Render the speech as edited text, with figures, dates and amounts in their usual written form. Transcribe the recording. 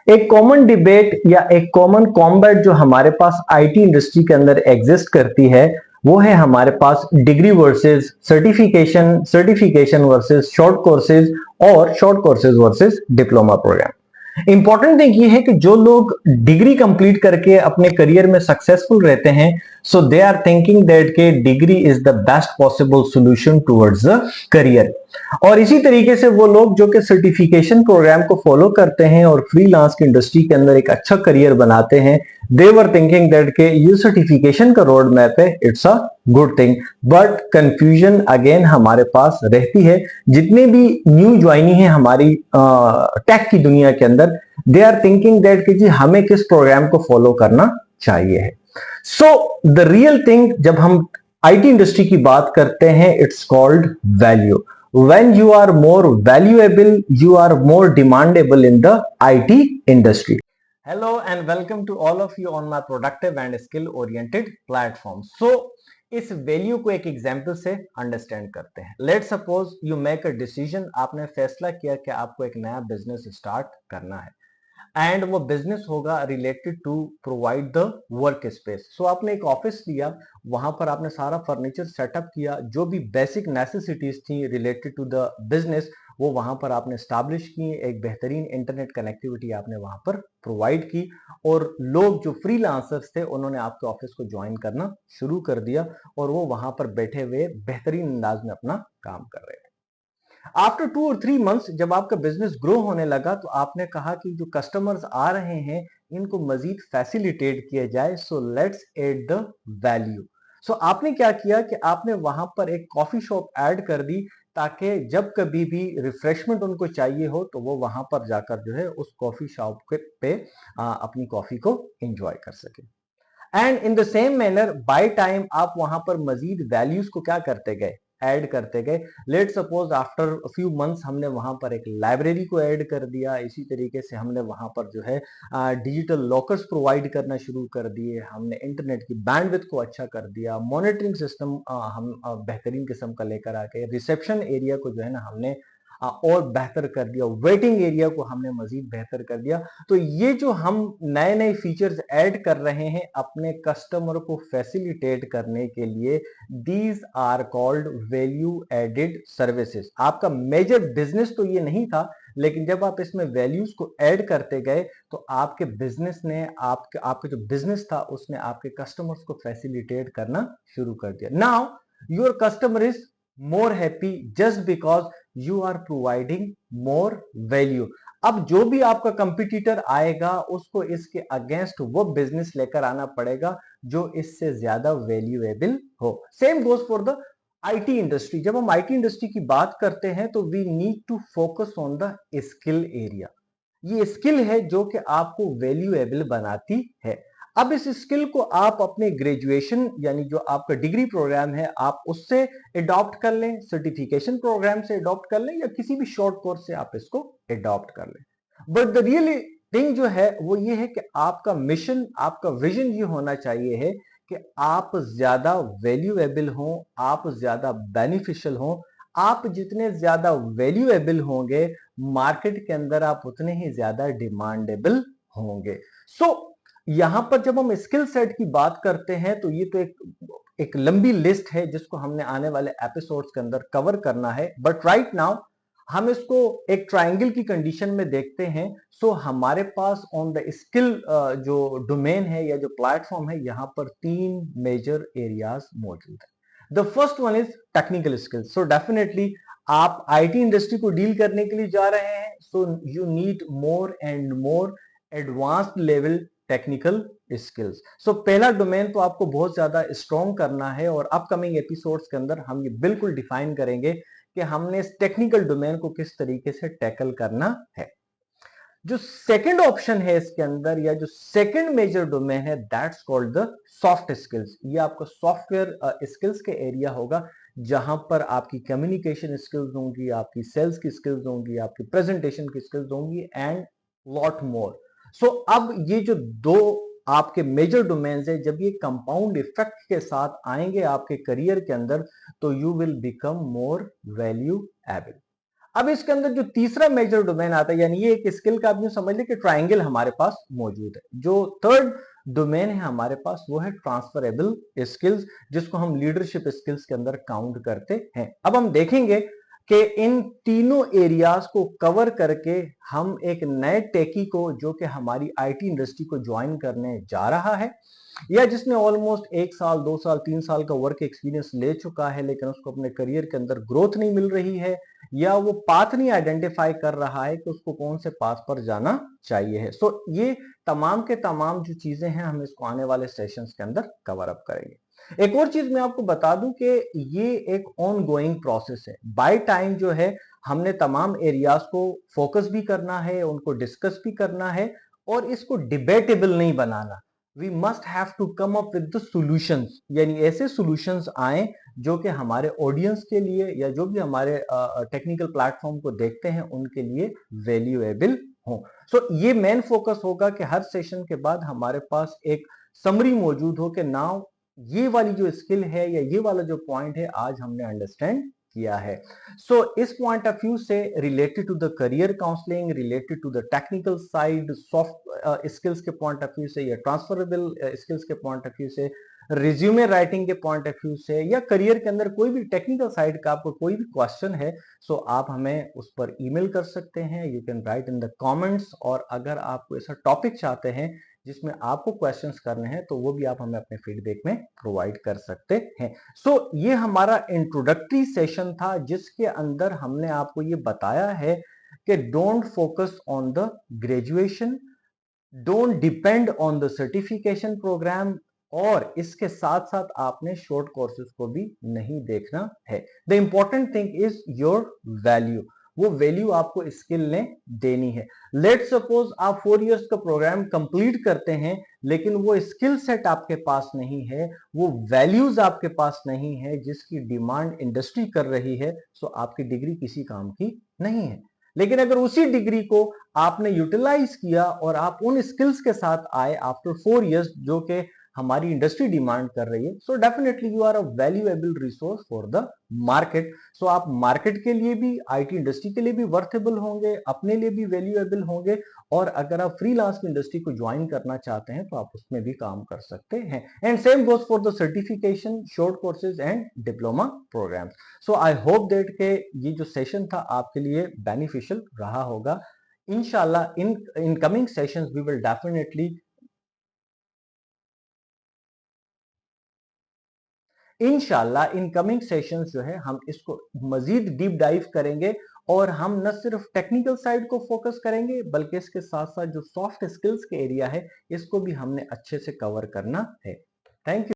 एक common debate या एक कॉमन कॉम्बैट जो हमारे पास आईटी इंडस्ट्री के अंदर एग्जिस्ट करती है वो है हमारे पास degree versus certification, certification versus short courses और short courses versus diploma program. Important thing ये है कि जो लोग डिग्री कंप्लीट करके अपने करियर में सक्सेसफुल रहते हैं, सो दे आर थिंकिंग दैट के degree is the best possible solution towards the career. और इसी तरीके से वो लोग जो कि सर्टिफिकेशन प्रोग्राम को फॉलो करते हैं और फ्रीलांस की इंडस्ट्री के अंदर एक अच्छा करियर बनाते हैं, दे वर थिंकिंग दैट के ये सर्टिफिकेशन का रोड मैप है, it's a good thing. But confusion again हमारे पास रहती है। जितने भी न्यू ज्वाइनी है हमारी टेक की दुनिया के अंदर, दे आर थिंकिंग दैट कि जी हमें किस प्रोग्राम को फॉलो करना चाहिए है। सो द रियल थिंग जब हम आईटी इंडस्ट्री की बात करते हैं, it's called value. When you are more valuable, you are more demandable in the IT industry. Hello and welcome to all of you on my productive and skill oriented platform. So इस value को एक example से understand करते हैं। Let suppose you make a decision, आपने फैसला किया कि आपको एक नया बिजनेस स्टार्ट करना है एंड वो बिजनेस होगा related to provide the work space. So आपने एक ऑफिस लिया, वहां पर आपने सारा फर्नीचर सेटअप किया, जो भी बेसिक नेसेसिटीज थी रिलेटेड टू द बिजनेस वो वहां पर आपने स्टैब्लिश की, एक बेहतरीन इंटरनेट कनेक्टिविटी आपने वहां पर प्रोवाइड की और लोग जो फ्रीलांसर्स थे उन्होंने आपके ऑफिस को ज्वाइन करना शुरू कर दिया और वो वहां पर बैठे हुए बेहतरीन अंदाज में अपना काम कर रहे थे। आफ्टर 2 और 3 मंथ्स जब आपका बिजनेस ग्रो होने लगा तो आपने कहा कि जो कस्टमर्स आ रहे हैं इनको मजीद फैसिलिटेट किया जाए, so let's add the value. So आपने क्या किया कि आपने वहां पर एक कॉफी शॉप ऐड कर दी ताकि जब कभी भी रिफ्रेशमेंट उनको चाहिए हो तो वो वहां पर जाकर जो है उस कॉफी शॉप पे अपनी कॉफी को एंजॉय कर सके। And in the same manner by time आप वहां पर मजीद वैल्यूज को क्या करते गए, ऐड करते गए। Let suppose after few months हमने वहां पर एक लाइब्रेरी को ऐड कर दिया, इसी तरीके से हमने वहां पर जो है डिजिटल लॉकर्स प्रोवाइड करना शुरू कर दिए, हमने इंटरनेट की बैंडविड्थ को अच्छा कर दिया, मॉनिटरिंग सिस्टम हम बेहतरीन किस्म का लेकर आके रिसेप्शन एरिया को जो है ना हमने और बेहतर कर दिया, वेटिंग एरिया को हमने मजीद बेहतर कर दिया। तो ये जो हम नए नए फीचर्स ऐड कर रहे हैं अपने कस्टमर को फैसिलिटेट करने के लिए, these are called value added services. आपका मेजर बिजनेस तो ये नहीं था, लेकिन जब आप इसमें वैल्यूज को ऐड करते गए तो आपके बिजनेस ने आपके आपके जो बिजनेस था उसने आपके कस्टमर्स को फैसिलिटेट करना शुरू कर दिया। Now your customer is more happy just because you are providing more value. अब जो भी आपका कंपटीटर आएगा उसको इसके अगेंस्ट वो बिजनेस लेकर आना पड़ेगा जो इससे ज्यादा वैल्यूएबल हो। Same goes for the IT industry. जब हम आईटी इंडस्ट्री की बात करते हैं तो we need to focus on the skill area. ये स्किल है जो कि आपको वैल्यूएबल बनाती है। अब इस स्किल को आप अपने ग्रेजुएशन यानी जो आपका डिग्री प्रोग्राम है आप उससे अडॉप्ट कर लें, सर्टिफिकेशन प्रोग्राम से अडॉप्ट कर लें या किसी भी शॉर्ट कोर्स से आप इसको अडॉप्ट कर लें। बट द रियली थिंग जो है वो ये है कि आपका मिशन, आपका विजन ये होना चाहिए है कि आप ज्यादा वैल्यूएबल हो, आप ज्यादा बेनिफिशियल हो। आप जितने ज्यादा वैल्यूएबल होंगे मार्केट के अंदर आप उतने ही ज्यादा डिमांडेबल होंगे। सो यहां पर जब हम स्किल सेट की बात करते हैं तो ये तो एक लंबी लिस्ट है जिसको हमने आने वाले एपिसोड्स के अंदर कवर करना है। बट राइट नाउ हम इसको एक ट्रायंगल की कंडीशन में देखते हैं। सो हमारे पास ऑन द स्किल जो डोमेन है या जो प्लेटफॉर्म है यहाँ पर 3 मेजर एरियाज मौजूद है। The first one is technical skills. So definitely आप आईटी इंडस्ट्री को डील करने के लिए जा रहे हैं, so you need more and more advanced level technical skills. So पहला डोमेन तो आपको बहुत ज्यादा स्ट्रॉन्ग करना है और अपकमिंग एपिसोड्स के अंदर हम ये बिल्कुल डिफाइन करेंगे कि हमने इस टेक्निकल डोमेन को किस तरीके से टैकल करना है। जो सेकंड ऑप्शन है इसके अंदर या जो सेकंड मेजर डोमेन है that's called the soft skills. ये आपका सॉफ्टवेयर स्किल्स के एरिया होगा जहां पर आपकी कम्युनिकेशन स्किल्स होंगी, आपकी सेल्स की स्किल्स होंगी, आपकी प्रेजेंटेशन की स्किल्स होंगी एंड लॉट मोर। सो अब ये जो दो आपके मेजर डोमेन्स है जब ये कंपाउंड इफेक्ट के साथ आएंगे आपके करियर के अंदर तो you will become more value able. अब इसके अंदर जो तीसरा मेजर डोमेन आता है, यानी ये एक स्किल का आप यूं समझ लें कि ट्राइंगल हमारे पास मौजूद है। जो थर्ड डोमेन है हमारे पास वो है ट्रांसफरेबल स्किल्स, जिसको हम लीडरशिप स्किल्स के अंदर काउंट करते हैं। अब हम देखेंगे कि इन तीनों एरियाज को कवर करके हम एक नए टेकी को, जो कि हमारी आईटी इंडस्ट्री को ज्वाइन करने जा रहा है, या जिसने ऑलमोस्ट 1 साल 2 साल 3 साल का वर्क एक्सपीरियंस ले चुका है लेकिन उसको अपने करियर के अंदर ग्रोथ नहीं मिल रही है, या वो पाथ नहीं आइडेंटिफाई कर रहा है कि उसको कौन से पाथ पर जाना चाहिए है। सो ये तमाम के तमाम जो चीजें हैं हम इसको आने वाले सेशंस के अंदर कवर अप करेंगे। एक और चीज मैं आपको बता दूं कि ये एक ऑन गोइंग प्रोसेस है। बाय टाइम जो है हमने तमाम एरियाज को फोकस भी करना है, उनको डिस्कस भी करना है, और इसको डिबेटेबल नहीं बनाना। We must have to come up with the solutions, यानी ऐसे सॉल्यूशंस आए जो कि हमारे ऑडियंस के लिए या जो भी हमारे टेक्निकल प्लेटफॉर्म को देखते हैं उनके लिए वैल्यूएबल हो। सो ये मेन फोकस होगा कि हर सेशन के बाद हमारे पास एक समरी मौजूद हो कि नाउ ये वाली जो स्किल है या ये वाला जो पॉइंट है आज हमने अंडरस्टैंड किया है। सो इस पॉइंट ऑफ व्यू से related to the career counselling, related to the technical side, soft skills के पॉइंट ऑफ व्यू से या ट्रांसफरेबल स्किल्स के पॉइंट ऑफ व्यू से, रिज्यूमे राइटिंग के पॉइंट ऑफ व्यू से, या करियर के अंदर कोई भी टेक्निकल साइड का आपको कोई भी क्वेश्चन है, सो आप हमें उस पर ईमेल कर सकते हैं। You can write in the comments. और अगर आप कोई ऐसा टॉपिक चाहते हैं जिसमें आपको क्वेश्चंस करने हैं तो वो भी आप हमें अपने फीडबैक में प्रोवाइड कर सकते हैं। सो ये हमारा इंट्रोडक्टरी सेशन था जिसके अंदर हमने आपको ये बताया है कि don't focus on the graduation, don't depend on the certification program, और इसके साथ साथ आपने शॉर्ट कोर्सेज को भी नहीं देखना है। The important thing is your value. वो वैल्यू आपको स्किल ने देनी है। लेट सपोज आप 4 इयर्स का प्रोग्राम कंप्लीट करते हैं लेकिन वो स्किल सेट आपके पास नहीं है, वो वैल्यूज आपके पास नहीं है जिसकी डिमांड इंडस्ट्री कर रही है, सो आपकी डिग्री किसी काम की नहीं है। लेकिन अगर उसी डिग्री को आपने यूटिलाइज किया और आप उन स्किल्स के साथ आए आफ्टर 4 इयर्स जो कि हमारी इंडस्ट्री डिमांड कर रही है, so definitely you are a valuable resource for the market. So आप मार्केट के लिए भी, आईटी इंडस्ट्री के लिए भी वर्थेबल होंगे, अपने लिए भी वैल्यूएबल होंगे, और अगर आप फ्रीलांस की इंडस्ट्री को ज्वाइन करना चाहते हैं तो आप उसमें भी काम कर सकते हैं। And same goes for the certification, short courses and diploma program. So I hope that के ये जो सेशन था आपके लिए बेनिफिशियल रहा होगा। इंशाल्लाह in coming sessions we will definitely, इंशाल्लाह इन कमिंग सेशंस जो है हम इसको मजीद डीप डाइव करेंगे, और हम न सिर्फ टेक्निकल साइड को फोकस करेंगे बल्कि इसके साथ साथ जो सॉफ्ट स्किल्स के एरिया है इसको भी हमने अच्छे से कवर करना है। Thank you.